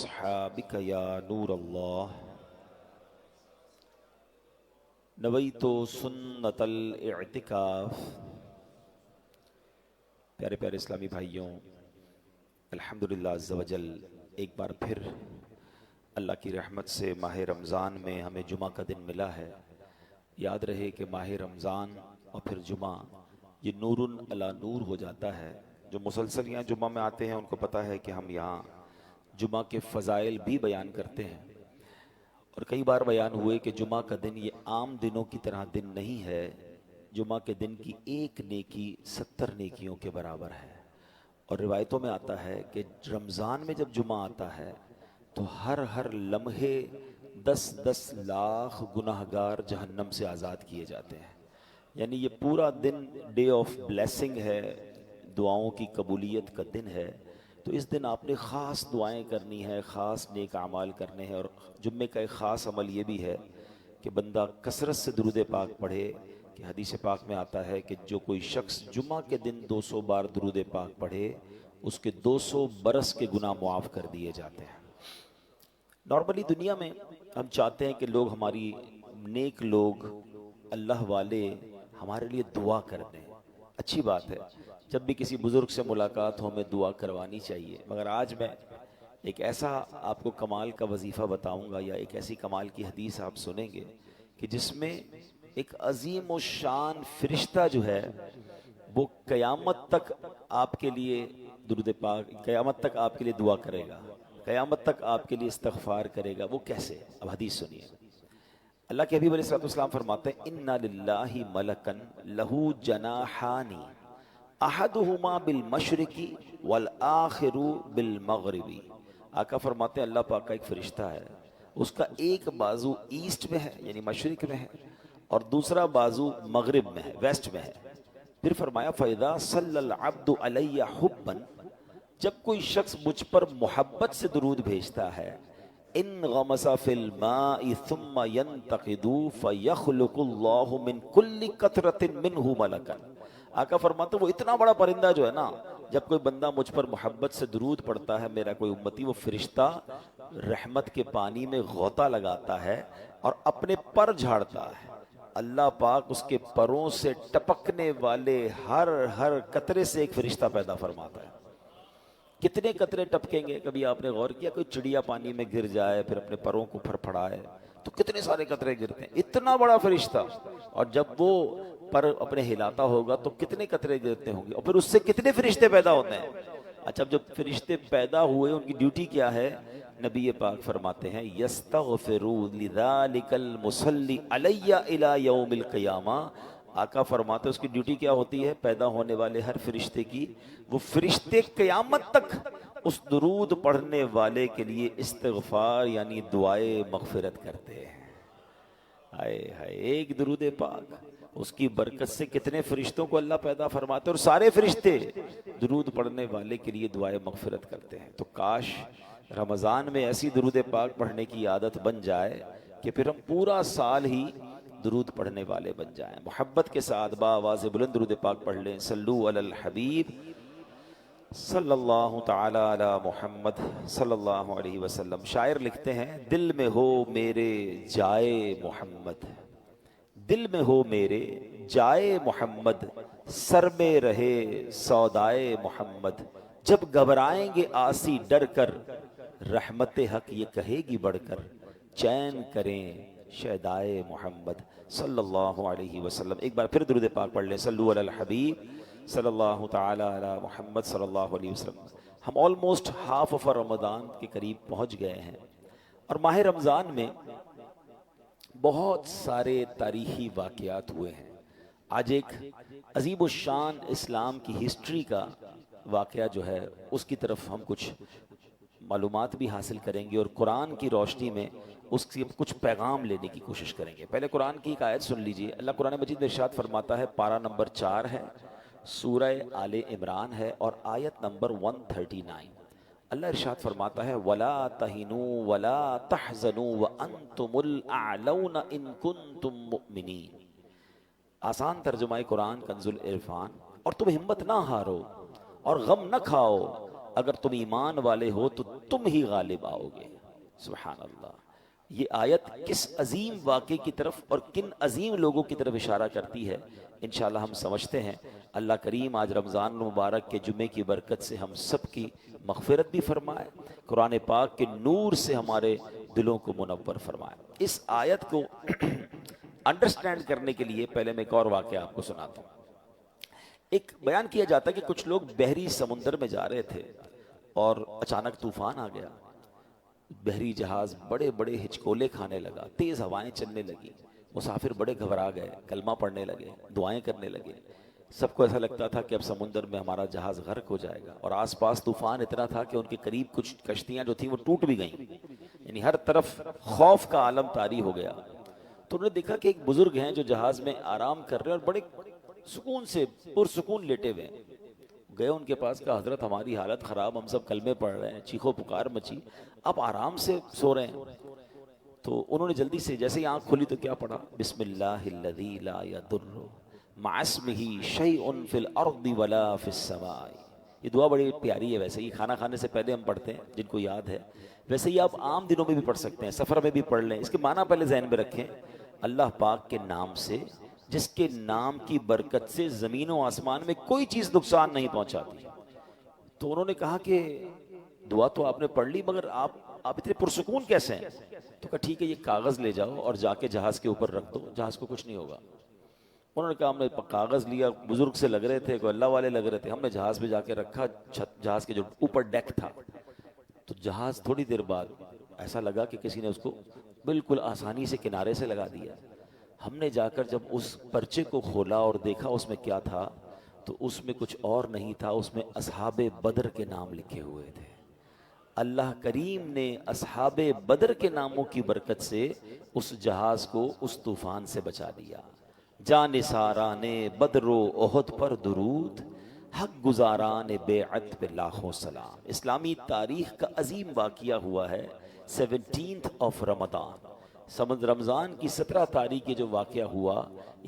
وأصحابك يا نور الله نویت سنت الاعتکاف۔ پیارے پیارے اسلامی بھائیوں، الحمدللہ عز و جل ایک بار پھر اللہ کی رحمت سے ماہ رمضان میں ہمیں جمعہ کا دن ملا ہے۔ یاد رہے کہ ماہ رمضان اور پھر جمعہ یہ نور علی نور ہو جاتا ہے۔ جو مسلسل یہاں جمعہ میں آتے ہیں ان کو پتہ ہے کہ ہم یہاں جمعہ کے فضائل بھی بیان کرتے ہیں، اور کئی بار بیان ہوئے کہ جمعہ کا دن یہ عام دنوں کی طرح دن نہیں ہے۔ جمعہ کے دن کی ایک نیکی 70 نیکیوں کے برابر ہے، اور روایتوں میں آتا ہے کہ رمضان میں جب جمعہ آتا ہے تو ہر لمحے 10 لاکھ گناہگار جہنم سے آزاد کیے جاتے ہیں۔ یعنی یہ پورا دن ڈے آف بلیسنگ ہے، دعاؤں کی قبولیت کا دن ہے۔ تو اس دن آپ نے خاص دعائیں کرنی ہے، خاص نیک اعمال کرنے ہیں، اور جمعے کا ایک خاص عمل یہ بھی ہے کہ بندہ کثرت سے درود پاک پڑھے، کہ حدیث پاک میں آتا ہے کہ جو کوئی شخص جمعہ کے دن 200 بار درود پاک پڑھے اس کے 200 برس کے گناہ معاف کر دیے جاتے ہیں۔ نارملی دنیا میں ہم چاہتے ہیں کہ لوگ ہماری نیک لوگ اللہ والے ہمارے لیے دعا کر دیں، اچھی بات ہے، جب بھی کسی بزرگ سے ملاقات ہو ہمیں دعا کروانی چاہیے۔ مگر آج میں ایک ایسا آپ کو کمال کا وظیفہ بتاؤں گا، یا ایک ایسی کمال کی حدیث آپ سنیں گے کہ جس میں ایک عظیم و شان فرشتہ جو ہے وہ قیامت تک آپ کے لیے درود پاک، قیامت تک آپ کے لیے دعا کرے گا، قیامت تک آپ کے لیے استغفار کرے گا۔ وہ کیسے؟ اب حدیث سنیے۔ اللہ کے حبیب علیہ الصلوۃ والسلام فرماتے ہیں اِنَّ لِلَّهِ مَلَكًا لَهُ جَنَاحَانِ احدہما بالمشرقی والآخر بالمغربی۔ آقا فرماتے ہیں اللہ پاک کا ایک فرشتہ ہے، اس کا ایک بازو ایسٹ میں ہے یعنی مشرق میں ہے، اور دوسرا بازو مغرب میں ہے، ویسٹ میں ہے۔ پھر فرمایا فَإِذَا صَلَّى الْعَبْدُ عَلَيَّ حُبًّا، جب کوئی شخص مجھ پر محبت سے درود بھیجتا ہے، انغمس فی الماء ثم ينتقد فیخلق اللہ من کل قطرۃ منہ ملکا۔ آقا فرماتے وہ اتنا بڑا پرندہ جو ہے نا، جب کوئی بندہ مجھ پر محبت سے درود پڑھتا ہے، میرا کوئی امتی، وہ فرشتہ رحمت کے پانی میں غوطہ لگاتا ہے اور اپنے پر جھاڑتا ہے۔ اللہ پاک اس کے پروں سے ٹپکنے والے ہر قطرے سے ایک فرشتہ پیدا فرماتا ہے۔ کتنے قطرے ٹپکیں گے؟ کبھی آپ نے غور کیا کوئی چڑیا پانی میں گر جائے پھر اپنے پروں کو پھر پھڑائے تو کتنے سارے قطرے گرتے ہیں؟ اتنا بڑا فرشتہ، اور جب وہ پر اپنے ہلاتا ہوگا تو کتنے قطرے گرتے ہوں گے، اور پھر اس سے کتنے فرشتے پیدا ہوتے ہیں۔ اچھا، جب فرشتے پیدا ہوئے ان کی ڈیوٹی کیا ہے؟ نبی پاک فرماتے ہیں یستغفروا لذالک المصلی علی الی یوم القیامہ۔ آقا فرماتے اس کی ڈیوٹی کیا ہوتی ہے؟ پیدا ہونے والے ہر فرشتے کی، وہ فرشتے قیامت تک اس درود پڑھنے والے کے لیے استغفار یعنی دعائے مغفرت کرتے ہیں۔ ہائے ہائے، ایک درود پاک، اس کی برکت سے کتنے فرشتوں کو اللہ پیدا فرماتے ہیں، اور سارے فرشتے درود پڑھنے والے کے لیے دعائے مغفرت کرتے ہیں۔ تو کاش رمضان میں ایسی درود پاک پڑھنے کی عادت بن جائے کہ پھر ہم پورا سال ہی درود پڑھنے والے بن جائیں۔ محبت کے ساتھ بآواز بلند درود پاک پڑھ لیں۔ صلو علی الحبیب صلی اللہ تعالی علی محمد صلی اللہ علیہ وسلم۔ شاعر لکھتے ہیں دل میں ہو میرے جائے محمد، دل میں ہو میرے جائے محمد، سر میں رہے سودائے محمد، جب گھبرائیں گے آسی ڈر کر، رحمت حق یہ کہے گی بڑھ کر، چین کریں شیدائے محمد صلی اللہ علیہ وسلم۔ ایک بار پھر درود پاک پڑھ لیں۔ صلو علی الحبیب صلی اللہ تعالی علی محمد صلی اللہ علیہ وسلم۔ ہم آلموسٹ ہاف آف رمضان کے قریب پہنچ گئے ہیں، اور ماہ رمضان میں بہت سارے تاریخی واقعات ہوئے ہیں۔ آج ایک عظیم الشان اسلام کی ہسٹری کا واقعہ جو ہے اس کی طرف ہم کچھ معلومات بھی حاصل کریں گے، اور قرآن کی روشنی میں اس سے کچھ پیغام لینے کی کوشش کریں گے۔ پہلے قرآن کی ایک آیت سن لیجئے۔ اللہ قرآن مجید میں ارشاد فرماتا ہے، پارہ نمبر 4 ہے، سورہ آل عمران ہے، اور آیت نمبر 139۔ اللہ ارشاد فرماتا ہے وَلَا تَهِنُوا وَلَا تَحْزَنُوا وَأَنْتُمُ الْأَعْلَوْنَ إِن كُنتُم مُؤْمِنِينَ۔ آسان ترجمہ قرآن کنز العرفان، اور تم ہمت نہ ہارو اور غم نہ کھاؤ، اگر تم ایمان والے ہو تو تم ہی غالب آؤ گے. سبحان اللہ. یہ آیت کس عظیم واقعے کی طرف اور کن عظیم لوگوں کی طرف اشارہ کرتی ہے انشاءاللہ ہم سمجھتے ہیں. اللہ کریم آج رمضان المبارک کے جمعے کی برکت سے ہم سب کی مغفرت بھی فرمائے, قرآن پاک کے نور سے ہمارے دلوں کو منور فرمائے. اس آیت کو انڈرسٹینڈ کرنے کے لیے پہلے میں ایک اور واقعہ آپ کو سناتا ہوں. ایک بیان کیا جاتا ہے کہ کچھ لوگ بحری سمندر میں جا رہے تھے اور اچانک طوفان آ گیا. بحری جہاز بڑے بڑے ہچکولے کھانے لگا, تیز ہوائیں چلنے لگی, مسافر بڑے گھبرا گئے, کلمہ پڑھنے لگے, دعائیں کرنے لگے. سب کو ایسا لگتا تھا کہ اب سمندر میں ہمارا جہاز غرق ہو جائے گا, اور آس پاس طوفان اتنا تھا کہ ان کے قریب کچھ کشتیاں جو تھیں وہ ٹوٹ بھی گئیں. یعنی ہر طرف خوف کا عالم طاری ہو گیا. تو انہوں نے دیکھا کہ ایک بزرگ ہیں جو جہاز میں آرام کر رہے ہیں اور بڑے سکون سے پرسکون لیٹے ہوئے ہیں. گئے ان کے پاس, کہا حضرت ہماری حالت خراب, ہم سب کلمے پڑھ رہے ہیں, چیخو پکار مچی, آپ آرام سے سو رہے ہیں. تو انہوں نے جلدی سے جیسے ہی آنکھ کھولی تو کیا پڑھا, بسم اللہ الذی لا یضر مع اسمہ شیء فی الارض ولا فی السماء. یہ دعا بڑی پیاری ہے. ویسے ہی کھانا کھانے سے پہلے ہم پڑھتے ہیں جن کو یاد ہے, ویسے ہی آپ عام دنوں میں بھی پڑھ سکتے ہیں, سفر میں بھی پڑھ لیں. اس کے معنی پہلے ذہن میں رکھیں, اللہ پاک کے نام سے جس کے نام کی برکت سے زمین و آسمان میں کوئی چیز نقصان نہیں پہنچاتی. تو انہوں نے کہا کہ دعا تو آپ نے پڑھ لی مگر آپ اتنے پرسکون کیسے ہیں؟ تو کہا ٹھیک ہے یہ کاغذ لے جاؤ اور جا کے جہاز کے اوپر رکھ دو, جہاز کو کچھ نہیں ہوگا. انہوں نے کہا ہم نے کاغذ لیا, بزرگ سے لگ رہے تھے, کوئی اللہ والے لگ رہے تھے, ہم نے جہاز پہ جا کے رکھا, جہاز کے جو اوپر ڈیک تھا. تو جہاز تھوڑی دیر بعد ایسا لگا کہ کسی نے اس کو بالکل آسانی سے کنارے سے لگا دیا. ہم نے جا کر جب اس پرچے کو کھولا اور دیکھا اس میں کیا تھا, تو اس میں کچھ اور نہیں تھا, اس میں اصحاب بدر کے نام لکھے ہوئے تھے. اللہ کریم نے اصحاب بدر کے ناموں کی برکت سے اس جہاز کو اس طوفان سے بچا دیا. جانثاران بدر و احد پر درود, حق گزاران بیعت پہ لاکھوں سلام. اسلامی تاریخ کا عظیم واقعہ ہوا ہے 17 آف رمضان. رمضان کی 17 تاریخ کے جو واقعہ ہوا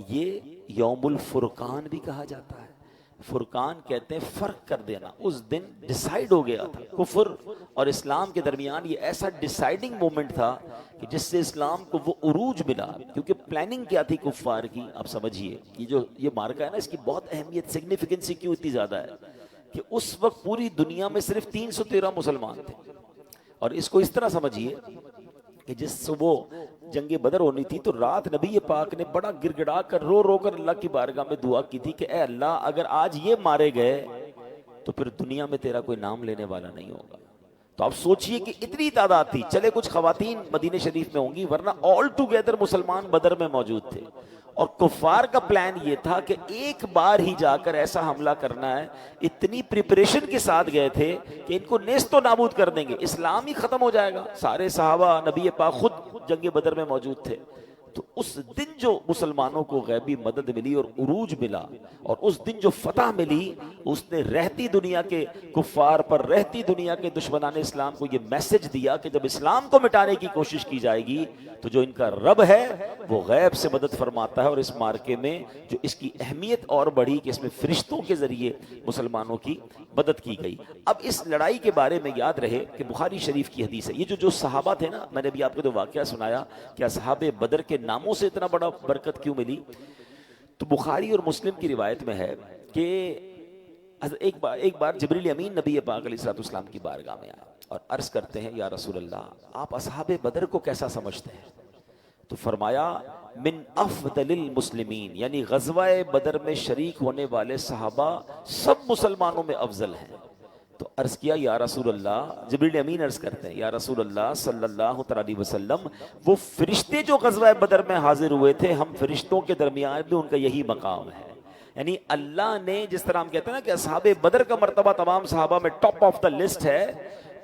یہ یوم الفرقان بھی کہا جاتا ہے. فرقان کہتے ہیں فرق کر دینا. اس دن ڈیسائیڈ ہو گیا تھا کفر اور اسلام کے درمیان. یہ ایسا ڈیسائیڈنگ مومنٹ تھا کہ جس سے اسلام کو وہ عروج ملا. کیونکہ پلاننگ کیا تھی کفار کی, آپ سمجھیے یہ مارکا ہے نا, اس کی بہت اہمیت, سگنیفیکنسی کیوں اتنی زیادہ ہے کہ اس وقت پوری دنیا میں صرف 313 مسلمان تھے. اور اس کو اس طرح سمجھیے کہ جس وہ جنگ بدر ہونی تھی تو رات نبی پاک نے بڑا گر گڑا کر رو رو کر اللہ کی بارگاہ میں دعا کی تھی کہ اے اللہ اگر آج یہ مارے گئے تو پھر دنیا میں تیرا کوئی نام لینے والا نہیں ہوگا. تو آپ سوچئے کہ اتنی تعداد تھی. چلے کچھ خواتین مدینہ شریف میں ہوں گی ورنہ آل ٹوگیدر مسلمان بدر میں موجود تھے. اور کفار کا پلان یہ تھا کہ ایک بار ہی جا کر ایسا حملہ کرنا ہے. اتنی پریپریشن کے ساتھ گئے تھے کہ ان کو نیست و نابود کر دیں گے, اسلام ہی ختم ہو جائے گا. سارے صحابہ نبی پاک خود جنگ بدر میں موجود تھے. تو اس دن جو مسلمانوں کو غیبی مدد ملی اور عروج ملا, اور اس دن جو فتح ملی, اس نے رہتی دنیا کے کفار پر, رہتی دنیا کے دشمنان اسلام کو یہ میسج دیا کہ جب اسلام کو مٹانے کی کوشش کی جائے گی تو جو ان کا رب ہے وہ غیب سے مدد فرماتا ہے. اور اس مارکے میں جو اس کی اہمیت اور بڑھی کہ اس میں فرشتوں کے ذریعے مسلمانوں کی مدد کی گئی. اب اس لڑائی کے بارے میں یاد رہے کہ بخاری شریف کی حدیث ہے. یہ جو صحابہ تھے نا, میں نے بھی آپ کو جو واقعہ سنایا کہ اصحاب بدر کے ناموں سے اتنا بڑا برکت کیوں ملی, تو بخاری اور مسلم کی روایت میں ہے کہ ایک بار جبریل امین نبی پاک علیہ الصلوۃ والسلام کی بارگاہ میں آئے اور عرض کرتے ہیں یا رسول اللہ آپ اصحاب بدر کو کیسا سمجھتے ہیں؟ تو فرمایا من افضل المسلمین, یعنی غزوہ بدر میں شریک ہونے والے صحابہ سب مسلمانوں میں افضل ہیں. تو عرض کیا یا رسول اللہ, جبریل امین عرض کرتے ہیں یا رسول اللہ صلی اللہ علیہ وسلم, وہ فرشتے جو غزوہ بدر میں حاضر ہوئے تھے ہم فرشتوں کے درمیان بھی ان کا یہی مقام ہے. یعنی اللہ نے جس طرح ہم کہتے ہیں نا کہ اصحاب بدر کا مرتبہ تمام صحابہ میں ٹاپ آف دا لسٹ ہے,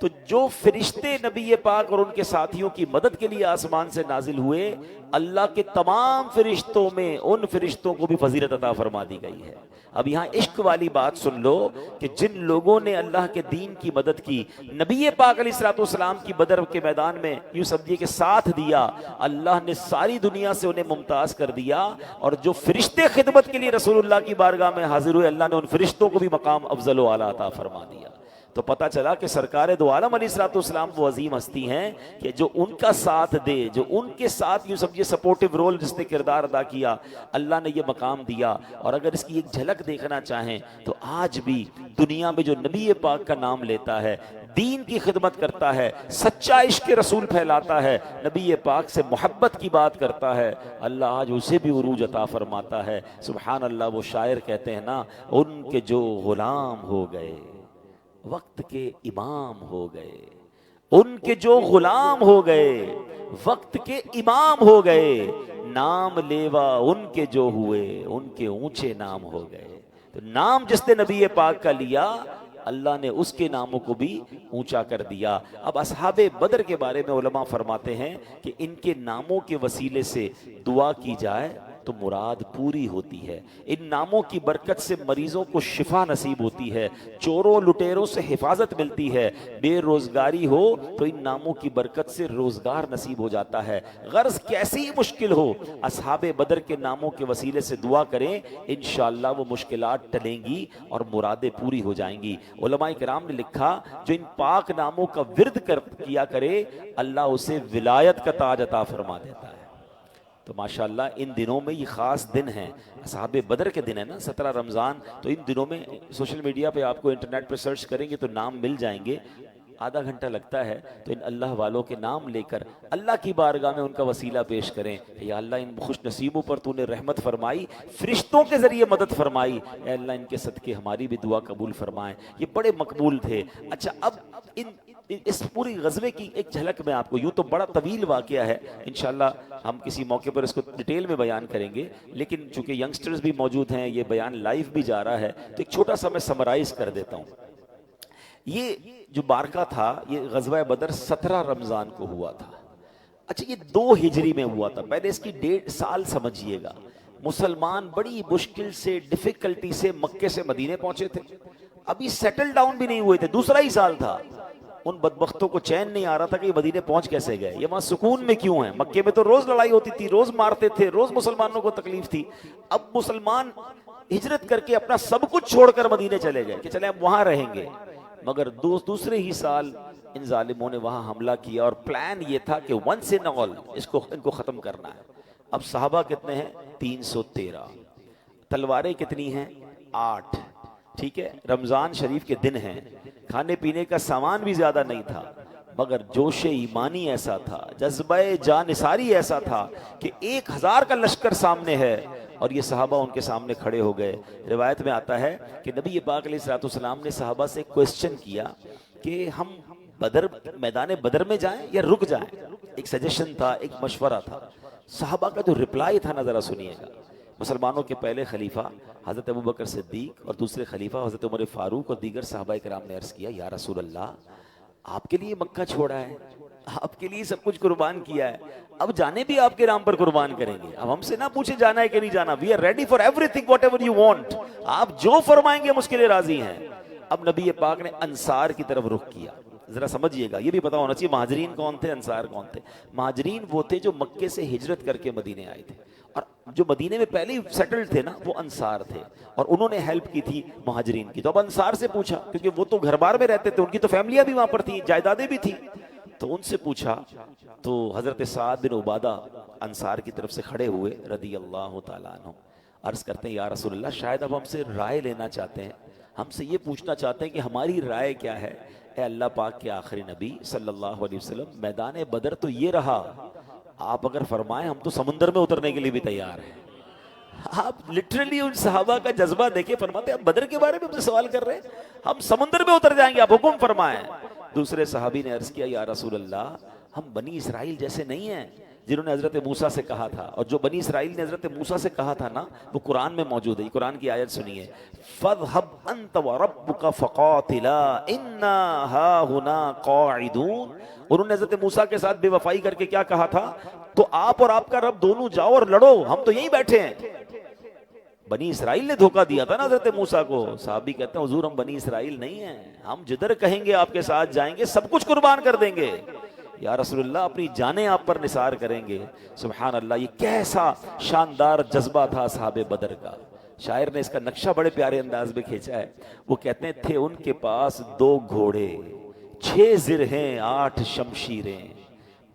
تو جو فرشتے نبی پاک اور ان کے ساتھیوں کی مدد کے لیے آسمان سے نازل ہوئے, اللہ کے تمام فرشتوں میں ان فرشتوں کو بھی فضیلت عطا فرما دی گئی ہے. اب یہاں عشق والی بات سن لو کہ جن لوگوں نے اللہ کے دین کی مدد کی, نبی پاک علیہ الصلوۃ والسلام کی بدر کے میدان میں یوں سمجھیے کہ ساتھ دیا, اللہ نے ساری دنیا سے انہیں ممتاز کر دیا. اور جو فرشتے خدمت کے لیے رسول اللہ کی بارگاہ میں حاضر ہوئے, اللہ نے ان فرشتوں کو بھی مقام افضل و اعلیٰ عطا فرما دیا. تو پتہ چلا کہ سرکار دو عالم علیہ الصلوۃ والسلام وہ عظیم ہستی ہیں کہ جو ان کا ساتھ دے، جو ان کے ساتھ یوں سمجھے سپورٹیو رول جس نے کردار ادا کیا، اللہ نے یہ مقام دیا۔ اور اگر اس کی ایک جھلک دیکھنا چاہیں تو آج بھی دنیا میں جو نبی پاک کا نام لیتا ہے، دین کی خدمت کرتا ہے، سچا عشق رسول پھیلاتا ہے، نبی پاک سے محبت کی بات کرتا ہے، اللہ آج اسے بھی عروج عطا فرماتا ہے۔ سبحان اللہ، وہ شاعر کہتے ہیں نا، ان کے جو غلام ہو گئے وقت کے امام ہو گئے، ان کے جو غلام ہو گئے وقت کے امام ہو گئے، نام لیوا ان کے جو ہوئے ان کے اونچے نام ہو گئے۔ تو نام جس نے نبی پاک کا لیا، اللہ نے اس کے ناموں کو بھی اونچا کر دیا۔ اب اصحاب بدر کے بارے میں علماء فرماتے ہیں کہ ان کے ناموں کے وسیلے سے دعا کی جائے تو مراد پوری ہوتی ہے۔ ان ناموں کی برکت سے مریضوں کو شفا نصیب ہوتی ہے، چوروں لٹیروں سے حفاظت ملتی ہے، بے روزگاری ہو تو ان ناموں کی برکت سے روزگار نصیب ہو جاتا ہے۔ غرض کیسی مشکل ہو، اصحاب بدر کے ناموں کے وسیلے سے دعا کریں، انشاءاللہ وہ مشکلات ٹلیں گی اور مرادیں پوری ہو جائیں گی۔ علماء کرام نے لکھا جو ان پاک ناموں کا ورد کیا کرے، اللہ اسے ولایت کا تاج عطا فرما دیتا ہے۔ تو ماشاءاللہ ان دنوں میں یہ خاص دن ہیں، اصحاب بدر کے دن ہے نا، 17 رمضان۔ تو ان دنوں میں سوشل میڈیا پہ آپ کو انٹرنیٹ پہ سرچ کریں گے تو نام مل جائیں گے، آدھا گھنٹہ لگتا ہے۔ تو ان اللہ والوں کے نام لے کر اللہ کی بارگاہ میں ان کا وسیلہ پیش کریں، یا اللہ ان خوش نصیبوں پر تو نے رحمت فرمائی، فرشتوں کے ذریعے مدد فرمائی، اے اللہ ان کے صدقے ہماری بھی دعا قبول فرمائیں۔ یہ بڑے مقبول تھے۔ اچھا، اب اس پوری غزوے کی ایک جھلک میں آپ کو، یوں تو بڑا طویل واقعہ ہے، انشاءاللہ ہم کسی موقع پر اس کو ڈیٹیل میں بیان کریں گے، لیکن چونکہ ینگسٹرز بھی موجود ہیں، یہ بیان لائیو بھی جا رہا ہے، تو ایک چھوٹا سا میں سمرائز کر دیتا ہوں۔ یہ جو بارکہ تھا، یہ غزوہ بدر 17 رمضان کو ہوا تھا۔ اچھا، یہ 2 ہجری میں ہوا تھا۔ پہلے اس کی ڈیٹ سال سمجھیے گا۔ مسلمان بڑی مشکل سے، ڈیفیکلٹی سے مکے سے مدینے پہنچے تھے، ابھی سیٹل ڈاؤن بھی نہیں ہوئے تھے، دوسرا ہی سال تھا۔ ان بدبختوں کو چین نہیں آ رہا تھا کہ یہ مدینے پہنچ کیسے گئے، یہ وہاں سکون میں کیوں ہیں؟ مکے میں تو روز لڑائی ہوتی تھی، روز مارتے تھے، روز مسلمانوں کو تکلیف تھی۔ اب مسلمان ہجرت کر کے اپنا سب کچھ چھوڑ کر مدینے چلے گئے کہ چلیں اب وہاں رہیں گے، مگر دوسرے ہی سال ان ظالموں نے وہاں حملہ کیا، اور پلان یہ تھا کہ ونس اینڈ آل ان کو ختم کرنا ہے۔ اب صحابہ کتنے ہیں؟ 313۔ تلواریں کتنی ہیں؟ 8۔ ٹھیک ہے، رمضان شریف کے دن ہیں، کھانے پینے کا سامان بھی زیادہ نہیں تھا، مگر جوش ایمانی ایسا تھا، جذبہ جانثاری ایسا تھا کہ 1000 کا لشکر سامنے ہے اور یہ صحابہ ان کے سامنے کھڑے ہو گئے۔ روایت میں آتا ہے کہ نبی پاک علیہ الصلوۃ والسلام نے صحابہ سے کوسچن کیا کہ ہم میدان بدر میں جائیں یا رک جائیں؟ ایک سجیشن تھا، ایک مشورہ تھا۔ صحابہ کا جو رپلائی تھا نا، ذرا سنیے گا۔ مسلمانوں کے پہلے خلیفہ حضرت ابوبکر صدیق اور دوسرے خلیفہ حضرت عمر فاروق اور دیگر صحابہ کرام نے عرض کیا، یا رسول اللہ، آپ کے لیے مکہ چھوڑا ہے، آپ کے لیے سب کچھ قربان کیا ہے، اب جانے بھی آپ کے نام پر قربان کریں گے، اب ہم سے نہ پوچھے جانا ہے کہ نہیں جانا، we are ready for everything whatever you want, آپ جو فرمائیں گے ہم اس کے لیے راضی ہیں۔ اب نبی پاک نے انصار کی طرف رخ کیا۔ ذرا سمجھیے گا، یہ بھی پتا ہونا چاہیے مہاجرین کون تھے، انصار کون تھے۔ مہاجرین وہ تھے جو مکے سے ہجرت کر کے مدینے آئے تھے، اور جو مدینے میں پہلے ہی سیٹلڈ تھے نا، وہ انصار تھے، اور انہوں نے ہیلپ کی تھی مہاجرین کی۔ تو اب انصار سے پوچھا، کیونکہ وہ تو گھر بار میں رہتے تھے، ان کی تو فیملیاں بھی وہاں پر تھیں، جائیدادیں بھی تھیں، تو ان سے پوچھا تو حضرت سعد بن عبادہ انصار کی طرف سے کھڑے ہوئے رضی اللہ تعالیٰ عنہ، عرض کرتے ہیں یا رسول اللہ، شاید اب ہم سے رائے لینا چاہتے ہیں، ہم سے یہ پوچھنا چاہتے ہیں کہ ہماری رائے کیا ہے۔ اے اللہ پاک کے آخری نبی صلی اللہ علیہ وسلم، میدان بدر تو یہ رہا، آپ اگر فرمائیں ہم تو سمندر میں اترنے کے لیے بھی تیار ہیں۔ آپ لٹرلی ان صحابہ کا جذبہ دیکھیں، فرماتے ہیں آپ بدر کے بارے میں ہم سے سوال کر رہے ہیں، ہم سمندر میں اتر جائیں گے، آپ حکم فرمائیں۔ دوسرے صحابی نے عرض کیا یا رسول اللہ، ہم بنی اسرائیل جیسے نہیں ہیں جنہوں نے حضرت موسیٰ سے کہا تھا، اور جو بنی اسرائیل نے حضرت موسیٰ سے کہا تھا نا، وہ قرآن میں موجود ہے۔ قرآن کی آیت سنیے، فَاذْهَبْ أَنْتَ وَرَبُّكَ فَقَاتِلَا إِنَّا هَاهُنَا قَاعِدُونَ۔ انہوں نے حضرت موسیٰ کے ساتھ بے وفائی کر کے کیا کہا تھا؟ تو آپ اور آپ کا رب دونوں جاؤ اور لڑو، ہم تو یہیں بیٹھے ہیں۔ بنی اسرائیل نے دھوکہ دیا تھا نا حضرت موسیٰ کو۔ صحابی کہتے ہیں حضور، ہم بنی اسرائیل نہیں ہیں، ہم جدھر کہیں گے آپ کے ساتھ جائیں گے، سب کچھ قربان کر دیں گے۔ یا رسول اللہ، اپنی جانیں آپ پر نثار کریں گے۔ سبحان اللہ، یہ کیسا شاندار جذبہ تھا صحابہ بدر کا۔ شاعر نے اس کا نقشہ بڑے پیارے انداز میں کھینچا ہے. وہ کہتے ہیں تھے ان کے پاس 2 گھوڑے 6 زرہیں 8 شمشیریں،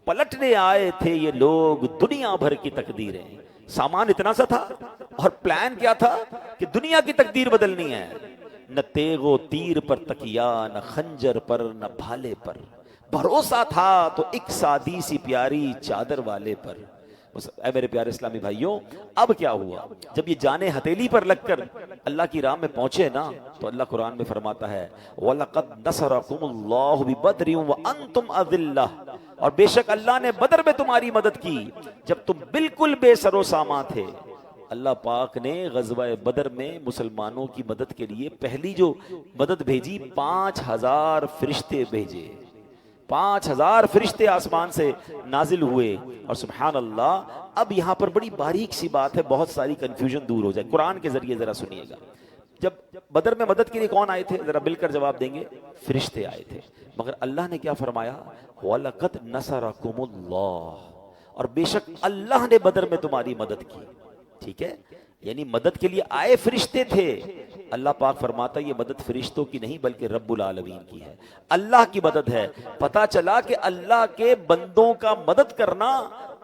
پلٹنے آئے تھے یہ لوگ دنیا بھر کی تقدیریں. سامان اتنا سا تھا اور پلان کیا تھا کہ دنیا کی تقدیر بدلنی ہے. نہ تیغ و تیر پر تکیا، نہ خنجر پر، نہ بھالے پر، بھروسہ تھا تو ایک سادی سی پیاری چادر والے پر. اے میرے پیارے اسلامی بھائیوں، اب کیا ہوا جب یہ جانیں ہتھیلی پر لگ کر اللہ کی راہ میں پہنچے نا، تو اللہ قرآن میں فرماتا ہے وَلَقَدْ نَصَرَكُمُ اللَّهُ بِبَدْرٍ وَأَنْتُمْ أَذِلَّةٌ، اور بے شک اللہ نے بدر میں تمہاری مدد کی جب تم بالکل بے سر و سامان تھے. اللہ پاک نے غزوہ بدر میں مسلمانوں کی مدد کے لیے پہلی جو مدد بھیجی 5000 فرشتے بھیجے. 5000 فرشتے آسمان سے نازل ہوئے. اور سبحان اللہ، اب یہاں پر بڑی باریک سی بات ہے، بہت ساری کنفیوژن دور ہو جائے. قرآن کے ذریعے ذرا سنیے گا. جب بدر میں مدد کے لیے کون آئے تھے؟ ذرا مل کر جواب دیں گے. فرشتے آئے تھے. مگر اللہ نے کیا فرمایا؟ وَلَقَدْ نَصَرَكُمُ اللَّهُ، اور بے شک اللہ نے بدر میں تمہاری مدد کی. ٹھیک ہے، یعنی مدد کے لیے آئے فرشتے تھے. اللہ پاک فرماتا ہے یہ مدد فرشتوں کی نہیں بلکہ رب العالمین کی ہے، اللہ کی مدد ہے. پتا چلا کہ اللہ کے بندوں کا مدد کرنا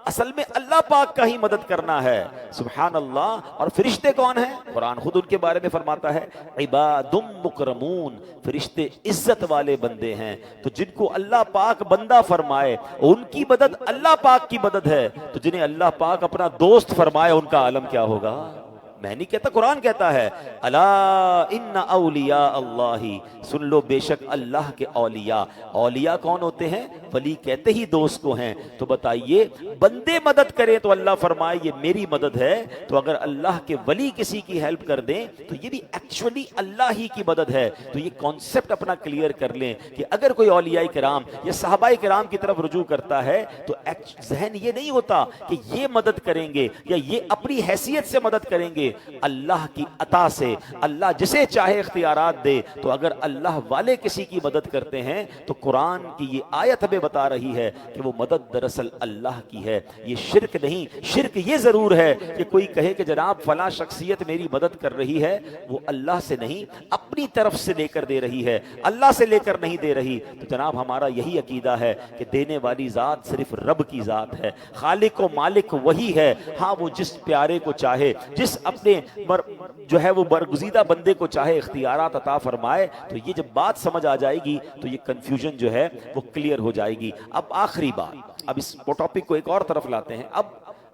اصل میں اللہ پاک کا ہی مدد کرنا ہے. سبحان اللہ. اور فرشتے کون ہیں؟ قرآن خود ان کے بارے میں فرماتا ہے عباد مکرمون، فرشتے عزت والے بندے ہیں. تو جن کو اللہ پاک بندہ فرمائے ان کی مدد اللہ پاک کی مدد ہے. تو جنہیں اللہ پاک اپنا دوست فرمائے ان کا عالم کیا ہوگا؟ میں نہیں کہتا، قرآن کہتا ہے الا ان اولیاء اللہ، سن لو بے شک اللہ کے اولیاء. اولیاء کون ہوتے ہیں؟ ولی کہتے ہی دوست کو ہیں. تو بتائیے بندے مدد کریں تو اللہ فرمائے یہ میری مدد ہے. تو اگر اللہ کے ولی کسی کی ہیلپ کر دیں تو یہ بھی ایکچولی اللہ ہی کی مدد ہے. تو یہ کانسیپٹ اپنا کلیئر کر لیں کہ اگر کوئی اولیاء کرام یا صحابہ کرام کی طرف رجوع کرتا ہے تو ذہن یہ نہیں ہوتا کہ یہ مدد کریں گے یا یہ اپنی حیثیت سے مدد کریں گے. اللہ کی عطا سے اللہ جسے چاہے اختیارات دے. تو اگر اللہ والے کسی کی مدد کرتے ہیں تو قرآن کی یہ آیت ہمیں بتا رہی ہے کہ وہ مدد دراصل اللہ کی ہے. یہ شرک نہیں. شرک یہ ضرور ہے کہ کوئی کہے کہ جناب فلاں شخصیت میری مدد کر رہی ہے، وہ اللہ سے نہیں اپنی طرف سے لے کر دے رہی ہے، اللہ سے لے کر نہیں دے رہی. تو جناب ہمارا یہی عقیدہ ہے کہ دینے والی ذات صرف رب کی ذات ہے، خالق و مالک وہی ہے. ہاں وہ جس پیارے کو چاہے، جس اپنے جو ہے وہ برگزیدہ بندے کو چاہے اختیارات عطا فرمائے. تو یہ جب بات سمجھ آ جائے گی تو یہ کنفیوژن جو ہے وہ کلیئر ہو جائے گی. اب آخری بات، اب اس ٹاپک کو ایک اور طرف لاتے ہیں. اب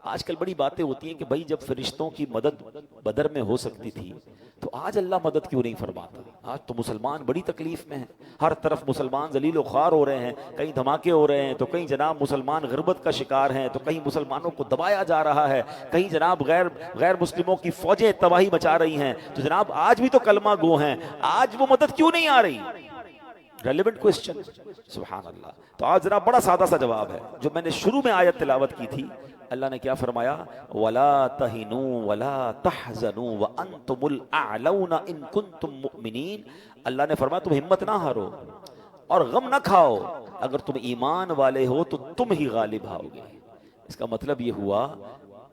آج کل بڑی باتیں ہوتی ہیں کہ بھائی جب فرشتوں کی مدد بدر میں ہو سکتی تھی تو آج اللہ مدد کیوں نہیں فرماتا؟ آج تو مسلمان بڑی تکلیف میں ہیں، ہر طرف مسلمان ذلیل و خوار ہو رہے ہیں، کہیں دھماکے ہو رہے ہیں تو کہیں جناب مسلمان غربت کا شکار ہیں، تو کہیں مسلمانوں کو دبایا جا رہا ہے، کہیں جناب غیر مسلموں کی فوجیں تباہی مچا رہی ہیں. تو جناب آج بھی تو کلمہ گو ہیں، آج وہ مدد کیوں نہیں آ رہی؟ Relevant question. سبحان اللہ. تو آج ذرا بڑا سادہ سا جواب ہے جو میں نے شروع میں آیت تلاوت کی تھی. اللہ نے کیا فرمایا؟ وَلَا تَهِنُوا وَلَا تَحْزَنُوا وَأَنْتُمُ الْأَعْلَوْنَ إِن كُنتُم مُؤْمِنِينَ. اللہ نے فرمایا تم ہمت نہ ہارو اور غم نہ کھاؤ، اگر تم ایمان والے ہو تو تم ہی غالب آؤ گے. اس کا مطلب یہ ہوا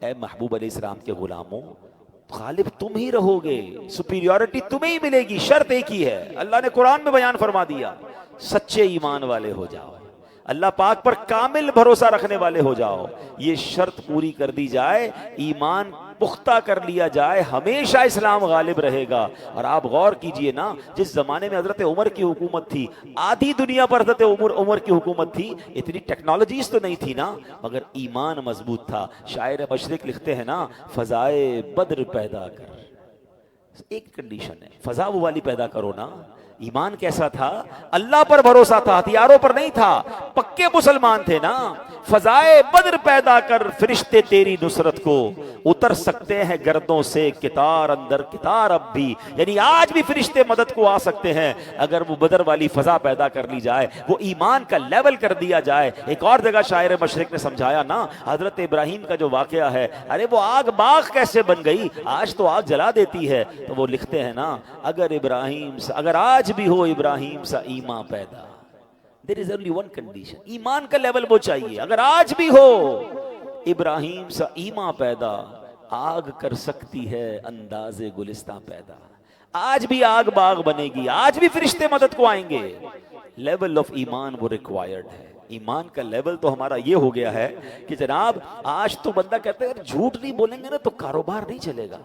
اے محبوب علیہ السلام کے غلاموں، غالب تم ہی رہو گے، سپیریورٹی تمہیں ہی ملے گی. شرط ایک ہی ہے، اللہ نے قرآن میں بیان فرما دیا، سچے ایمان والے ہو جاؤ، اللہ پاک پر کامل بھروسہ رکھنے والے ہو جاؤ. یہ شرط پوری کر دی جائے، ایمان پختہ کر لیا جائے، ہمیشہ اسلام غالب رہے گا. اور آپ غور کیجئے نا، جس زمانے میں حضرت عمر کی حکومت تھی، آدھی دنیا پر حضرت عمر کی حکومت تھی، اتنی ٹیکنالوجیز تو نہیں تھی نا، مگر ایمان مضبوط تھا. شاعر مشرق لکھتے ہیں نا، فضائے بدر پیدا کر. ایک کنڈیشن ہے، فضا وہ والی پیدا کرو نا. ایمان کیسا تھا؟ اللہ پر بھروسہ تھا، ہتھیاروں پر نہیں تھا، پکے مسلمان تھے نا. فضائے بدر پیدا کر، فرشتے تیری نصرت کو اتر سکتے ہیں گردوں سے کتار اندر کتار اب بھی. یعنی آج بھی فرشتے مدد کو آ سکتے ہیں اگر وہ بدر والی فضا پیدا کر لی جائے، وہ ایمان کا لیول کر دیا جائے. ایک اور جگہ شاعر مشرق نے سمجھایا نا، حضرت ابراہیم کا جو واقعہ ہے، ارے وہ آگ باغ کیسے بن گئی، آج تو آگ جلا دیتی ہے. تو وہ لکھتے ہیں نا، اگر آج بھی ہو ابراہیم سا ایمان پیدا. There is only one condition. ایمان کا لیول وہ چاہیے. اگر آج بھی ہو ابراہیم سا ایمان پیدا، آگ کر سکتی ہے انداز گلستہ پیدا. آج بھی آگ باغ بنے گی, آج بھی فرشتے مدد کو آئیں گے. لیول آف ایمان وہ ریکوائرڈ ہے. ایمان کا لیول تو ہمارا یہ ہو گیا ہے کہ جناب آج تو بندہ کہتا ہے جھوٹ نہیں بولیں گے نا تو کاروبار نہیں چلے گا.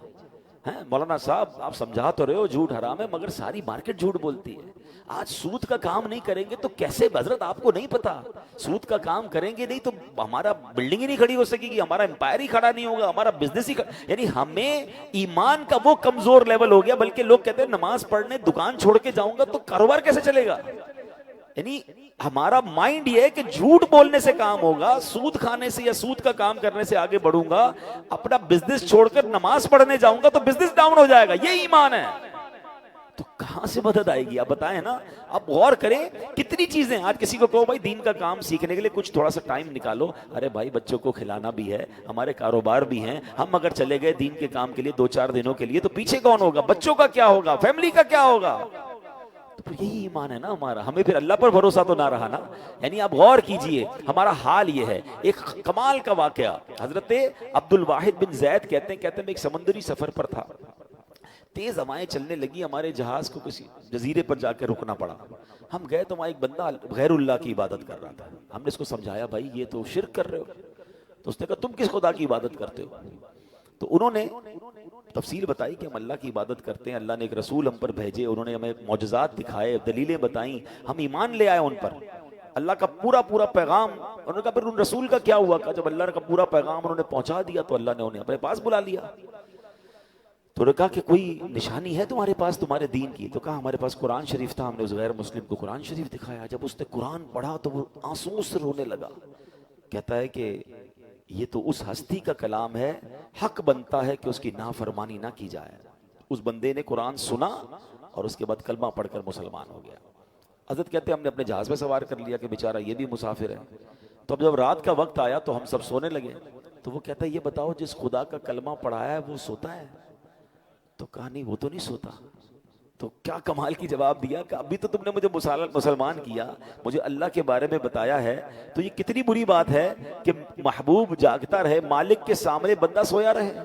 مولانا صاحب آپ سمجھا تو رہے ہو جھوٹ حرام ہے, مگر ساری مارکیٹ جھوٹ بولتی ہے. آج سود کا کام نہیں کریں گے تو کیسے, حضرت آپ کو نہیں پتا, سود کا کام کریں گے نہیں تو ہمارا بلڈنگ ہی نہیں کھڑی ہو سکے گی, ہمارا امپائر ہی کھڑا نہیں ہوگا, ہمارا بزنس ہی یعنی ہمیں ایمان کا وہ کمزور لیول ہو گیا. بلکہ لوگ کہتے ہیں نماز پڑھنے دکان چھوڑ کے جاؤں گا تو کاروبار کیسے چلے گا. یعنی ہمارا مائنڈ یہ ہے کہ جھوٹ بولنے سے کام ہوگا, سود کھانے سے یا سود کا کام کرنے سے آگے بڑھوں گا, اپنا بزنس چھوڑ کر نماز پڑھنے جاؤں گا تو بزنس ڈاؤن ہو جائے گا. یہ ایمان ہے. تو کہاں سے مدد آئے گی آپ بتائیں نا. آپ غور کریں کتنی چیزیں, آج کسی کو کہو بھائی دین کا کام سیکھنے کے لیے کچھ تھوڑا سا ٹائم نکالو, ارے بھائی بچوں کو کھلانا بھی ہے, ہمارے کاروبار بھی ہیں, ہم اگر چلے گئے دین کے کام کے لیے 2-4 دنوں کے لیے تو پیچھے کون ہوگا, بچوں کا کیا ہوگا, فیملی کا کیا ہوگا. تو یہی ایمان ہے نا ہمارا. ہمیں پھر اللہ پر بھروسہ تو نہ رہا نا. یعنی آپ غور کیجئے ہمارا حال یہ ہے. ایک کمال کا واقعہ, حضرت عبد الواحد بن زید کہتے ہیں میں ایک سمندری سفر پر تھا, تیز ہوائیں چلنے لگی, ہمارے جہاز کو کسی جزیرے پر جا کے رکنا پڑا. ہم گئے تو وہاں ایک بندہ غیر اللہ کی عبادت کر رہا تھا. ہم نے اس کو سمجھایا بھائی یہ تو شرک کر رہے ہو. تو اس نے کہا تم کس خدا کی عبادت کرتے ہو. تو انہوں نے تفصیل بتائی کہ ہم اللہ کی عبادت کرتے ہیں, اللہ نے ایک رسول ہم پر بھیجے, انہوں نے ہمیں معجزات دکھائے, دلیلیں بتائیں, ہم ایمان لے آئے ان پر, اللہ کا پورا پیغام. انہوں نے کہا پھر ان رسول کا کیا ہوا. کہ جب اللہ کا پورا پیغام انہوں نے پہنچا دیا تو اللہ نے انہیں اپنے پاس بلا لیا. تو انہوں نے کہا کہ کوئی نشانی ہے تمہارے پاس تمہارے دین کی. تو کہا ہمارے پاس قرآن شریف تھا. ہم نے اس غیر مسلم کو قرآن شریف دکھایا. جب اس نے قرآن پڑھا تو وہ آنسوں سے رونے لگا. کہتا ہے کہ یہ تو اس ہستی کا کلام ہے, حق بنتا ہے کہ اس کی نافرمانی نہ کی جائے. اس بندے نے قرآن سنا اور اس کے بعد کلمہ پڑھ کر مسلمان ہو گیا. حضرت کہتے ہیں ہم نے اپنے جہاز میں سوار کر لیا کہ بیچارہ یہ بھی مسافر ہے. تو اب جب رات کا وقت آیا تو ہم سب سونے لگے. تو وہ کہتا ہے یہ بتاؤ جس خدا کا کلمہ پڑھایا ہے وہ سوتا ہے. تو کہا نہیں وہ تو نہیں سوتا. تو کیا کمال کی جواب دیا کہ ابھی تو تم نے مجھے مسلمان کیا, مجھے اللہ کے بارے میں بتایا ہے, تو یہ کتنی بری بات ہے کہ محبوب جاگتا رہے, مالک کے سامنے بندہ سویا رہے.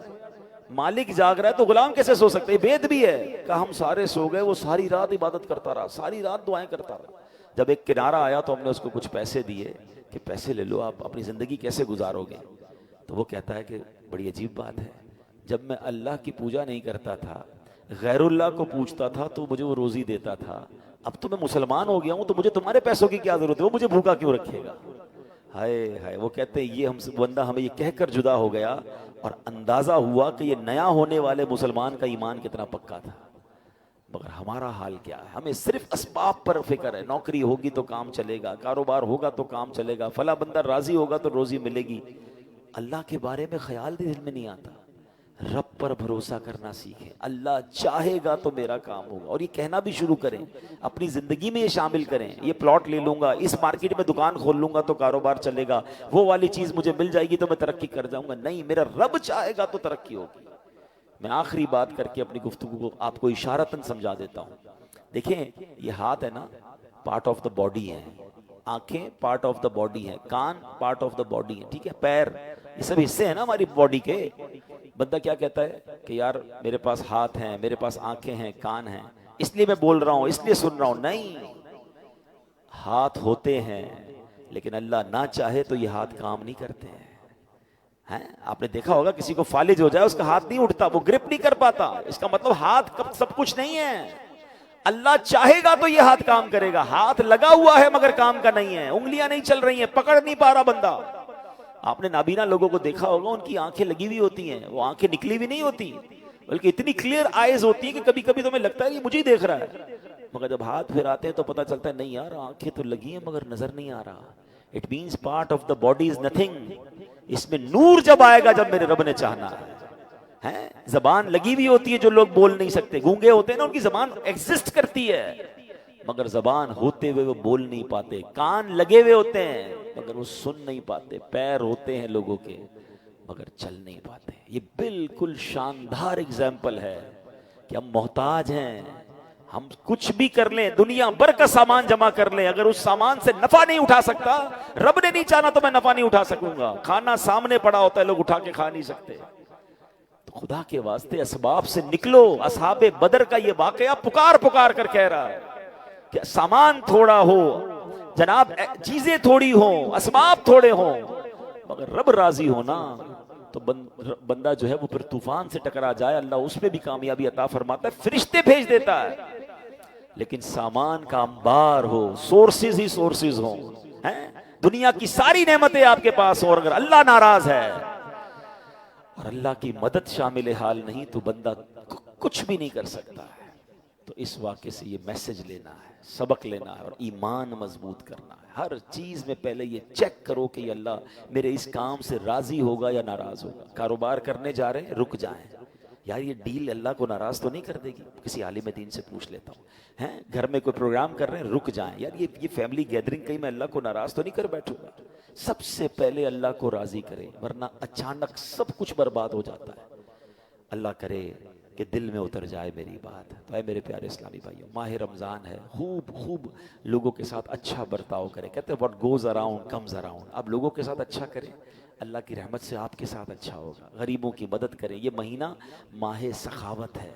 مالک جاگ رہا ہے تو غلام کیسے سو سکتے, بید بھی ہے. کہ ہم سارے سو گئے, وہ ساری رات عبادت کرتا رہا, ساری رات دعائیں کرتا رہا. جب ایک کنارہ آیا تو ہم نے اس کو کچھ پیسے دیے کہ پیسے لے لو, آپ اپنی زندگی کیسے گزارو گے. تو وہ کہتا ہے کہ بڑی عجیب بات ہے, جب میں اللہ کی پوجا نہیں کرتا تھا, غیر اللہ کو پوچھتا تھا تو مجھے وہ روزی دیتا تھا, اب تو میں مسلمان ہو گیا ہوں تو مجھے تمہارے پیسوں کی کیا ضرورت ہے, وہ مجھے بھوکا کیوں رکھے گا. ہائے ہائے. وہ کہتے ہیں یہ ہم سے بندہ ہمیں یہ کہہ کر جدا ہو گیا اور اندازہ ہوا کہ یہ نیا ہونے والے مسلمان کا ایمان کتنا پکا تھا. مگر ہمارا حال کیا ہے, ہمیں صرف اسباب پر فکر ہے. نوکری ہوگی تو کام چلے گا, کاروبار ہوگا تو کام چلے گا, فلاں بندہ راضی ہوگا تو روزی ملے گی. اللہ کے بارے میں خیال بھی دل میں نہیں آتا. رب پر بھروسہ کرنا سیکھیں, اللہ چاہے گا تو میرا کام ہوگا. اور یہ کہنا بھی شروع کریں, اپنی زندگی میں یہ شامل کریں, یہ پلاٹ لے لوں گا, اس مارکیٹ میں دکان کھول لوں گا تو کاروبار چلے گا, وہ والی چیز مجھے مل جائے گی تو میں ترقی کر جاؤں گا. نہیں, میرا رب چاہے گا تو ترقی ہوگی. میں آخری بات کر کے اپنی گفتگو کو آپ کو اشارتاً سمجھا دیتا ہوں. دیکھیں یہ ہاتھ ہے نا, پارٹ آف دا باڈی ہے, آنکھیں پارٹ آف دا باڈی ہے, کان پارٹ آف دا باڈی ہے, ٹھیک ہے, پیر, یہ سب حصے ہیں نا ہماری باڈی کے. بندہ کیا کہتا ہے کہ یار میرے پاس ہاتھ ہیں, میرے پاس آنکھیں ہیں, کان ہیں, اس لیے میں بول رہا ہوں, اس لیے سن رہا ہوں. نہیں, ہاتھ ہوتے ہیں لیکن اللہ نہ چاہے تو یہ ہاتھ کام نہیں کرتے ہیں. آپ نے دیکھا ہوگا کسی کو فالج ہو جائے اس کا ہاتھ نہیں اٹھتا, وہ گرپ نہیں کر پاتا. اس کا مطلب ہاتھ سب کچھ نہیں ہے. اللہ چاہے گا تو یہ ہاتھ کام کرے گا. ہاتھ لگا ہوا ہے مگر کام کا نہیں ہے, انگلیاں نہیں چل رہی ہیں, پکڑ نہیں پا رہا بندہ. آپ نے نابینا لوگوں کو دیکھا ہوگا, ان کی آنکھیں لگی ہوئی ہوتی ہیں, وہ آنکھیں نکلی بھی نہیں ہوتی, بلکہ اتنی کلیئر آئیز ہوتی ہیں کہ کبھی کبھی تمہیں لگتا ہے کہ مجھے ہی دیکھ رہا ہے. مگر جب ہاتھ پھر آتے ہیں تو پتہ چلتا ہے نہیں یار آنکھیں تو لگی ہیں مگر نظر نہیں آ رہا. It means part of the body is nothing. اس میں نور جب آئے گا جب میرے رب نے چاہنا ہے. زبان لگی ہوئی ہوتی ہے, جو لوگ بول نہیں سکتے, گونگے ہوتے ہیں نا, ان کی زبان ایگزسٹ کرتی ہے مگر زبان ہوتے ہوئے وہ بول نہیں پاتے. کان لگے ہوئے ہوتے ہیں مگر وہ سن نہیں پاتے. پیر ہوتے ہیں لوگوں کے مگر چل نہیں پاتے. یہ بالکل شاندار اگزامپل ہے کہ ہم محتاج ہیں. ہم کچھ بھی کر لیں, دنیا بھر کا سامان جمع کر لیں, اگر اس سامان سے نفع نہیں اٹھا سکتا, رب نے نہیں چاہنا تو میں نفع نہیں اٹھا سکوں گا. کھانا سامنے پڑا ہوتا ہے, لوگ اٹھا کے کھا نہیں سکتے. خدا کے واسطے اسباب سے نکلو. اصحاب بدر کا یہ واقعہ پکار پکار کر کہہ رہا ہے کہ سامان تھوڑا ہو جناب، چیزیں تھوڑی ہوں، اسباب تھوڑے ہوں، مگر رب راضی ہونا تو بندہ جو ہے وہ پھر طوفان سے ٹکرا جائے اللہ اس پہ بھی کامیابی عطا فرماتا ہے، فرشتے بھیج دیتا ہے. لیکن سامان کا انبار ہو، سورسز ہی سورسز ہوں، دنیا کی ساری نعمتیں آپ کے پاس ہو، اور اگر اللہ ناراض ہے اور اللہ کی مدد شامل حال نہیں تو بندہ کچھ بھی نہیں کر سکتا ہے. تو اس واقعے سے یہ میسج لینا ہے، سبق لینا ہے اور ایمان مضبوط کرنا ہے. ہر چیز میں پہلے یہ چیک کرو کہ یہ اللہ میرے اس کام سے راضی ہوگا یا ناراض ہوگا. کاروبار کرنے جا رہے ہیں، رک جائیں یار، یہ ڈیل اللہ کو ناراض تو نہیں کر دے گی؟ کسی عالم دین سے پوچھ لیتا ہوں. گھر میں کوئی پروگرام کر رہے ہیں، رک جائیں یار، یہ فیملی گیدرنگ کہیں میں اللہ کو ناراض تو نہیں کر بیٹھوں گا. سب سے پہلے اللہ کو راضی کرے، ورنہ اچانک سب کچھ برباد ہو جاتا ہے. اللہ کرے کہ دل میں اتر جائے میری بات. تو اے میرے پیارے اسلامی بھائیوں، ماہ رمضان ہے، خوب لوگوں کے ساتھ اچھا برتاؤ کریں. کہتے ہیں what goes around comes around. آپ لوگوں کے ساتھ اچھا کریں، اللہ کی رحمت سے آپ کے ساتھ اچھا ہوگا. غریبوں کی مدد کریں. یہ مہینہ ماہ سخاوت ہے.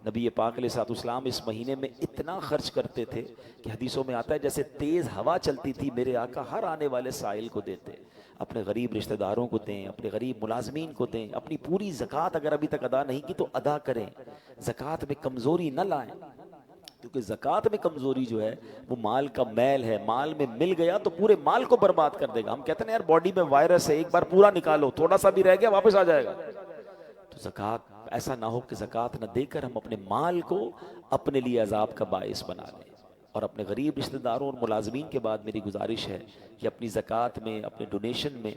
نبی پاک علیہ السلام اس مہینے میں اتنا خرچ کرتے تھے کہ حدیثوں میں آتا ہے جیسے تیز ہوا چلتی تھی میرے آقا ہر آنے والے سائل کو دیتے. اپنے غریب رشتہ داروں کو دیں، اپنے غریب ملازمین کو دیں. اپنی پوری زکوٰۃ اگر ابھی تک ادا نہیں کی تو ادا کریں. زکوٰۃ میں کمزوری نہ لائیں، کیونکہ زکوٰۃ میں کمزوری جو ہے وہ مال کا میل ہے. مال میں مل گیا تو پورے مال کو برباد کر دے گا. ہم کہتے ہیں یار باڈی میں وائرس ہے، ایک بار پورا نکالو، تھوڑا سا بھی رہ گیا واپس آ جائے گا. تو زکوٰۃ ایسا نہ ہو کہ زکوٰۃ نہ دے کر ہم اپنے مال کو اپنے لیے عذاب کا باعث بنا لیں. اور اپنے غریب رشتہ داروں اور ملازمین کے بعد میری گزارش ہے کہ اپنی زکوٰۃ میں، اپنے ڈونیشن میں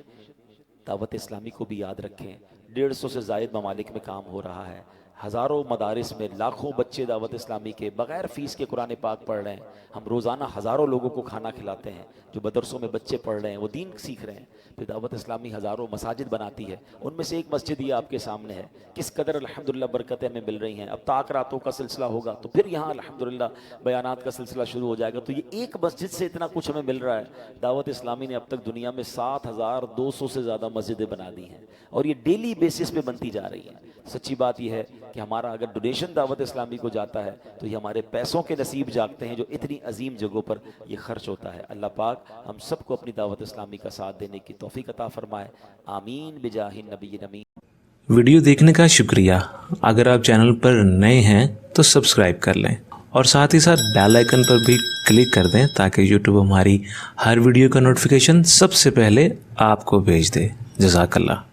دعوت اسلامی کو بھی یاد رکھیں. 150 سے زائد ممالک میں کام ہو رہا ہے. ہزاروں مدارس میں لاکھوں بچے دعوت اسلامی کے بغیر فیس کے قرآن پاک پڑھ رہے ہیں. ہم روزانہ ہزاروں لوگوں کو کھانا کھلاتے ہیں. جو مدرسوں میں بچے پڑھ رہے ہیں وہ دین سیکھ رہے ہیں. پھر دعوت اسلامی ہزاروں مساجد بناتی ہے، ان میں سے ایک مسجد یہ آپ کے سامنے ہے. کس قدر الحمدللہ برکتیں ہمیں مل رہی ہیں. اب طاق راتوں کا سلسلہ ہوگا تو پھر یہاں الحمدللہ بیانات کا سلسلہ شروع ہو جائے گا. تو یہ ایک مسجد سے اتنا کچھ ہمیں مل رہا ہے. دعوت اسلامی نے اب تک دنیا میں 7200 سے زیادہ مسجدیں بنا دی ہیں اور یہ ڈیلی بیسس پہ بنتی جا رہی ہیں. سچی بات یہ ہے کہ ہمارا اگر ڈونیشن دعوت اسلامی کو جاتا ہے تو یہ ہمارے پیسوں کے نصیب جاگتے ہیں جو اتنی عظیم جگہوں پر یہ خرچ ہوتا ہے. اللہ پاک ہم سب کو اپنی دعوت اسلامی کا ساتھ دینے کی توفیق عطا فرمائے. آمین بجاہ النبی امین. ویڈیو دیکھنے کا شکریہ. اگر آپ چینل پر نئے ہیں تو سبسکرائب کر لیں اور ساتھ ہی ساتھ بیل آئیکن پر بھی کلک کر دیں تاکہ یوٹیوب ہماری ہر ویڈیو کا نوٹیفیکیشن سب سے پہلے آپ کو بھیج دے. جزاک اللہ.